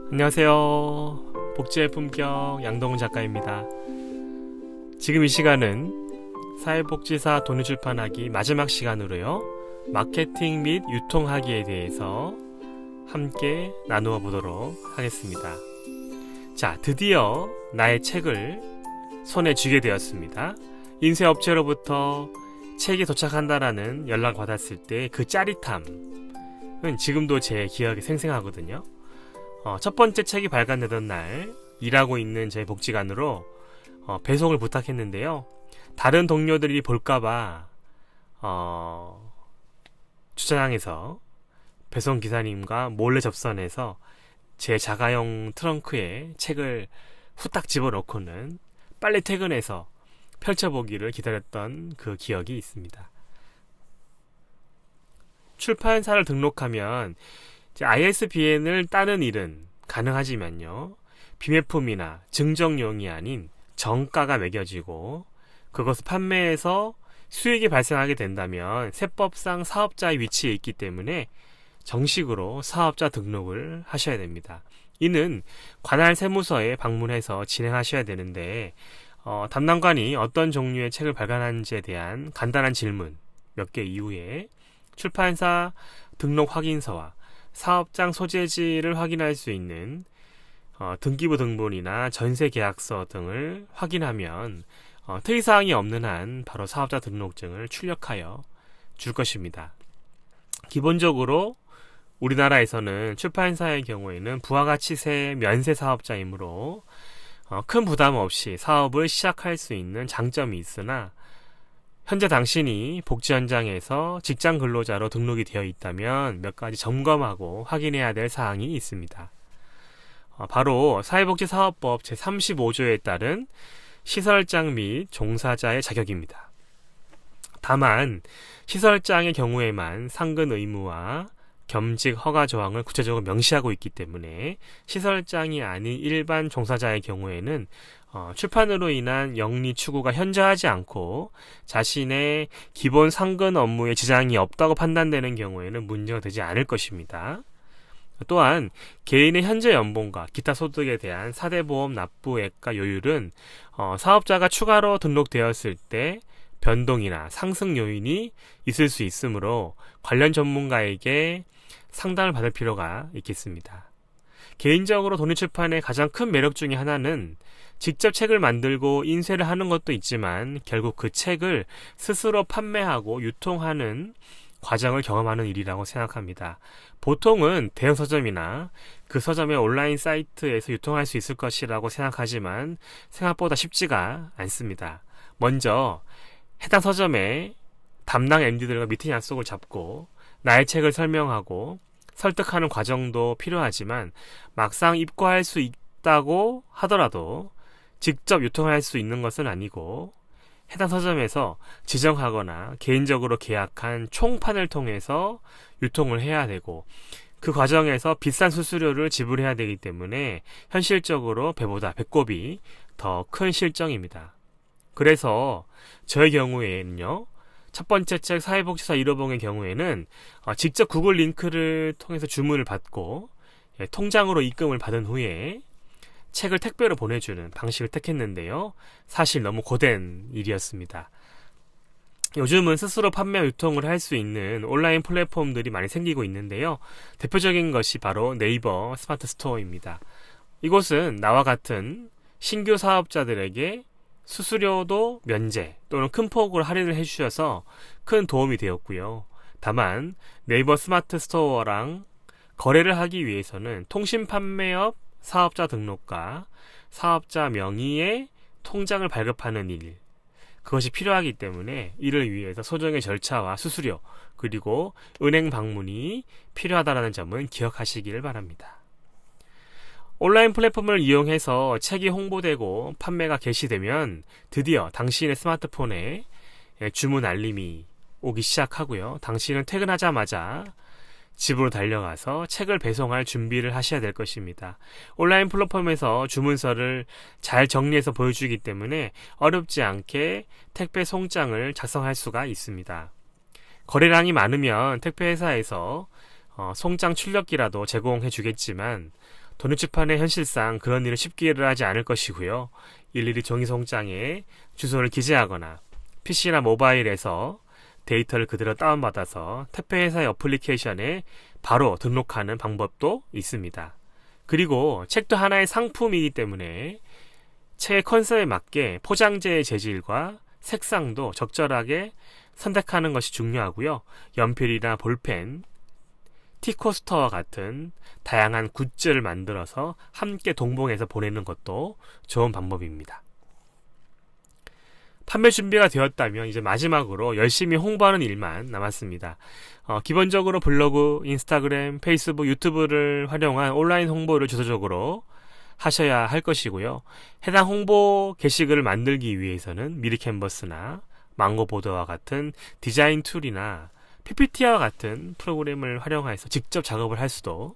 안녕하세요. 복지의 품격 양동훈 작가입니다. 지금 이 시간은 사회복지사 돈을출판하기 마지막 시간으로요. 마케팅 및 유통하기에 대해서 함께 나누어 보도록 하겠습니다. 자, 드디어 나의 책을 손에 쥐게 되었습니다. 인쇄업체로부터 책이 도착한다라는 연락을 받았을 때 그 짜릿함은 지금도 제 기억에 생생하거든요. 첫 번째 책이 발간되던 날 일하고 있는 제 복지관으로 배송을 부탁했는데요. 다른 동료들이 볼까봐 주차장에서 배송기사님과 몰래 접선해서 제 자가용 트렁크에 책을 후딱 집어넣고는 빨리 퇴근해서 펼쳐보기를 기다렸던 그 기억이 있습니다. 출판사를 등록하면 ISBN을 따는 일은 가능하지만요. 비매품이나 증정용이 아닌 정가가 매겨지고 그것을 판매해서 수익이 발생하게 된다면 세법상 사업자의 위치에 있기 때문에 정식으로 사업자 등록을 하셔야 됩니다. 이는 관할 세무서에 방문해서 진행하셔야 되는데 담당관이 어떤 종류의 책을 발간하는지에 대한 간단한 질문 몇 개 이후에 출판사 등록 확인서와 사업장 소재지를 확인할 수 있는 등기부 등본이나 전세계약서 등을 확인하면 특이사항이 없는 한 바로 사업자 등록증을 출력하여 줄 것입니다. 기본적으로 우리나라에서는 출판사의 경우에는 부가가치세 면세 사업자이므로 큰 부담 없이 사업을 시작할 수 있는 장점이 있으나 현재 당신이 복지 현장에서 직장 근로자로 등록이 되어 있다면 몇 가지 점검하고 확인해야 될 사항이 있습니다. 바로 사회복지사업법 제35조에 따른 시설장 및 종사자의 자격입니다. 다만 시설장의 경우에만 상근 의무와 겸직 허가 조항을 구체적으로 명시하고 있기 때문에 시설장이 아닌 일반 종사자의 경우에는 출판으로 인한 영리 추구가 현저하지 않고 자신의 기본 상근 업무에 지장이 없다고 판단되는 경우에는 문제가 되지 않을 것입니다. 또한 개인의 현재 연봉과 기타 소득에 대한 사대보험 납부액과 요율은 사업자가 추가로 등록되었을 때 변동이나 상승 요인이 있을 수 있으므로 관련 전문가에게 상담을 받을 필요가 있겠습니다. 개인적으로 돈이출판의 가장 큰 매력 중에 하나는 직접 책을 만들고 인쇄를 하는 것도 있지만 결국 그 책을 스스로 판매하고 유통하는 과정을 경험하는 일이라고 생각합니다. 보통은 대형 서점이나 그 서점의 온라인 사이트에서 유통할 수 있을 것이라고 생각하지만 생각보다 쉽지가 않습니다. 먼저 해당 서점의 담당 MD들과 미팅 약속을 잡고 나의 책을 설명하고 설득하는 과정도 필요하지만 막상 입고할 수 있다고 하더라도 직접 유통할 수 있는 것은 아니고 해당 서점에서 지정하거나 개인적으로 계약한 총판을 통해서 유통을 해야 되고 그 과정에서 비싼 수수료를 지불해야 되기 때문에 현실적으로 배보다 배꼽이 더 큰 실정입니다. 그래서 저의 경우에는요. 첫 번째 책 사회복지사 1호봉의 경우에는 직접 구글 링크를 통해서 주문을 받고 통장으로 입금을 받은 후에 책을 택배로 보내주는 방식을 택했는데요. 사실 너무 고된 일이었습니다. 요즘은 스스로 판매 유통을 할 수 있는 온라인 플랫폼들이 많이 생기고 있는데요. 대표적인 것이 바로 네이버 스마트 스토어입니다. 이곳은 나와 같은 신규 사업자들에게 수수료도 면제 또는 큰 폭으로 할인을 해주셔서 큰 도움이 되었고요. 다만 네이버 스마트 스토어랑 거래를 하기 위해서는 통신판매업 사업자 등록과 사업자 명의의 통장을 발급하는 일 그것이 필요하기 때문에 이를 위해서 소정의 절차와 수수료 그리고 은행 방문이 필요하다는 점은 기억하시기를 바랍니다. 온라인 플랫폼을 이용해서 책이 홍보되고 판매가 개시되면 드디어 당신의 스마트폰에 주문 알림이 오기 시작하고요. 당신은 퇴근하자마자 집으로 달려가서 책을 배송할 준비를 하셔야 될 것입니다. 온라인 플랫폼에서 주문서를 잘 정리해서 보여주기 때문에 어렵지 않게 택배 송장을 작성할 수가 있습니다. 거래량이 많으면 택배 회사에서 송장 출력기라도 제공해 주겠지만 도내출판의 현실상 그런 일을 쉽게 하지 않을 것이고요. 일일이 종이 송장에 주소를 기재하거나 PC나 모바일에서 데이터를 그대로 다운받아서 택배회사의 어플리케이션에 바로 등록하는 방법도 있습니다. 그리고 책도 하나의 상품이기 때문에 책의 컨셉에 맞게 포장재의 재질과 색상도 적절하게 선택하는 것이 중요하고요. 연필이나 볼펜, 티코스터와 같은 다양한 굿즈를 만들어서 함께 동봉해서 보내는 것도 좋은 방법입니다. 판매 준비가 되었다면 이제 마지막으로 열심히 홍보하는 일만 남았습니다. 기본적으로 블로그, 인스타그램, 페이스북, 유튜브를 활용한 온라인 홍보를 주도적으로 하셔야 할 것이고요. 해당 홍보 게시글을 만들기 위해서는 미리캔버스나 망고보드와 같은 디자인 툴이나 PPT와 같은 프로그램을 활용해서 직접 작업을 할 수도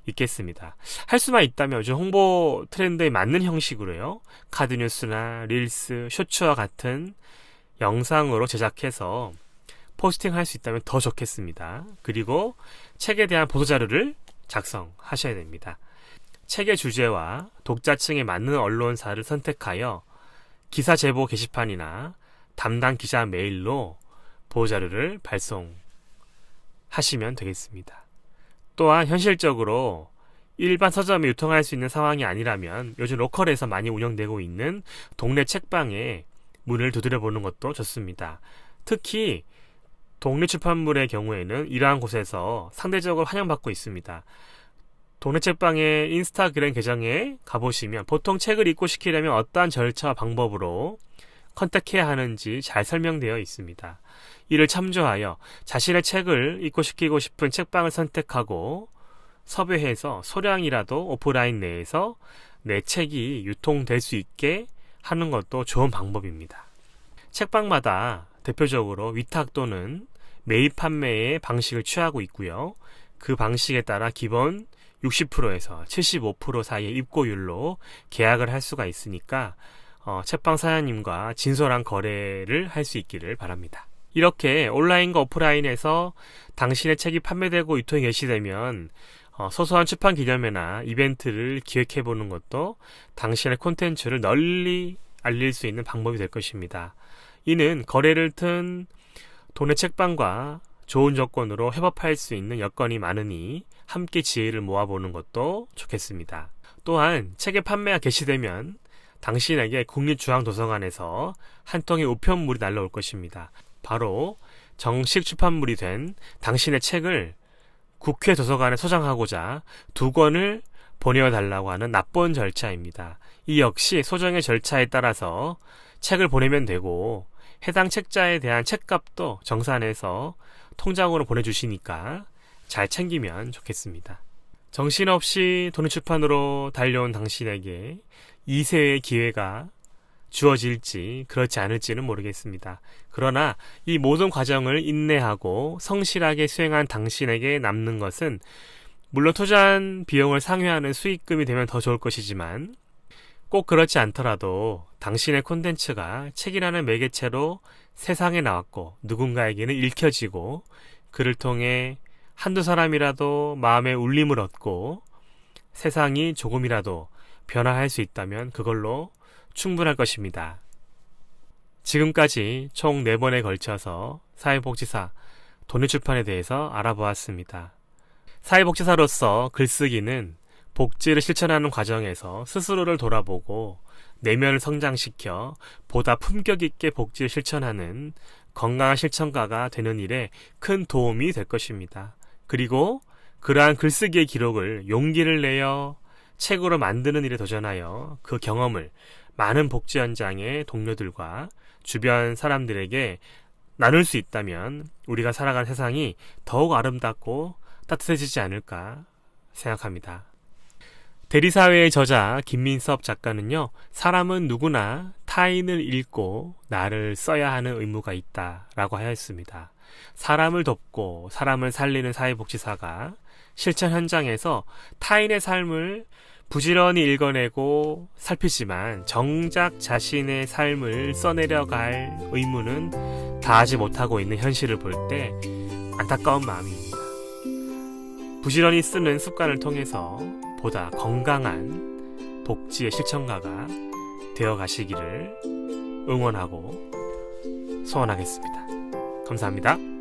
있겠습니다. 할 수만 있다면 요즘 홍보 트렌드에 맞는 형식으로요. 카드뉴스나 릴스, 쇼츠와 같은 영상으로 제작해서 포스팅할 수 있다면 더 좋겠습니다. 그리고 책에 대한 보도자료를 작성하셔야 됩니다. 책의 주제와 독자층에 맞는 언론사를 선택하여 기사 제보 게시판이나 담당 기자 메일로 보도자료를 발송하시면 되겠습니다. 또한 현실적으로 일반 서점에 유통할 수 있는 상황이 아니라면 요즘 로컬에서 많이 운영되고 있는 동네 책방에 문을 두드려보는 것도 좋습니다. 특히 동네 출판물의 경우에는 이러한 곳에서 상대적으로 환영받고 있습니다. 동네 책방의 인스타그램 계정에 가보시면 보통 책을 입고시키려면 어떠한 절차와 방법으로 컨택해야 하는지 잘 설명되어 있습니다. 이를 참조하여 자신의 책을 입고시키고 싶은 책방을 선택하고 섭외해서 소량이라도 오프라인 내에서 내 책이 유통될 수 있게 하는 것도 좋은 방법입니다. 책방마다 대표적으로 위탁 또는 매입 판매의 방식을 취하고 있고요. 그 방식에 따라 기본 60%에서 75% 사이의 입고율로 계약을 할 수가 있으니까 책방 사장님과 진솔한 거래를 할 수 있기를 바랍니다. 이렇게 온라인과 오프라인에서 당신의 책이 판매되고 유통이 개시되면 소소한 출판 기념회나 이벤트를 기획해보는 것도 당신의 콘텐츠를 널리 알릴 수 있는 방법이 될 것입니다. 이는 거래를 튼 동네 책방과 좋은 조건으로 협업할 수 있는 여건이 많으니 함께 지혜를 모아보는 것도 좋겠습니다. 또한 책의 판매가 개시되면 당신에게 국립중앙도서관에서 한 통의 우편물이 날라올 것입니다. 바로 정식 출판물이 된 당신의 책을 국회 도서관에 소장하고자 2권을 보내어달라고 하는 납본 절차입니다. 이 역시 소정의 절차에 따라서 책을 보내면 되고 해당 책자에 대한 책값도 정산해서 통장으로 보내주시니까 잘 챙기면 좋겠습니다. 정신없이 도내출판으로 달려온 당신에게 2세의 기회가 주어질지 그렇지 않을지는 모르겠습니다. 그러나 이 모든 과정을 인내하고 성실하게 수행한 당신에게 남는 것은 물론 투자한 비용을 상회하는 수익금이 되면 더 좋을 것이지만 꼭 그렇지 않더라도 당신의 콘텐츠가 책이라는 매개체로 세상에 나왔고 누군가에게는 읽혀지고 그를 통해 한두 사람이라도 마음의 울림을 얻고 세상이 조금이라도 변화할 수 있다면 그걸로 충분할 것입니다. 지금까지 총 4번에 걸쳐서 사회복지사, 도내출판에 대해서 알아보았습니다. 사회복지사로서 글쓰기는 복지를 실천하는 과정에서 스스로를 돌아보고 내면을 성장시켜 보다 품격 있게 복지를 실천하는 건강한 실천가가 되는 일에 큰 도움이 될 것입니다. 그리고 그러한 글쓰기의 기록을 용기를 내어 책으로 만드는 일에 도전하여 그 경험을 많은 복지 현장의 동료들과 주변 사람들에게 나눌 수 있다면 우리가 살아가는 세상이 더욱 아름답고 따뜻해지지 않을까 생각합니다. 대리사회의 저자 김민섭 작가는요, 사람은 누구나 타인을 읽고 나를 써야 하는 의무가 있다라고 하였습니다. 사람을 돕고 사람을 살리는 사회복지사가 실천 현장에서 타인의 삶을 부지런히 읽어내고 살피지만 정작 자신의 삶을 써내려갈 의무는 다하지 못하고 있는 현실을 볼 때 안타까운 마음입니다. 부지런히 쓰는 습관을 통해서 보다 건강한 복지의 실천가가 되어 가시기를 응원하고 소원하겠습니다. 감사합니다.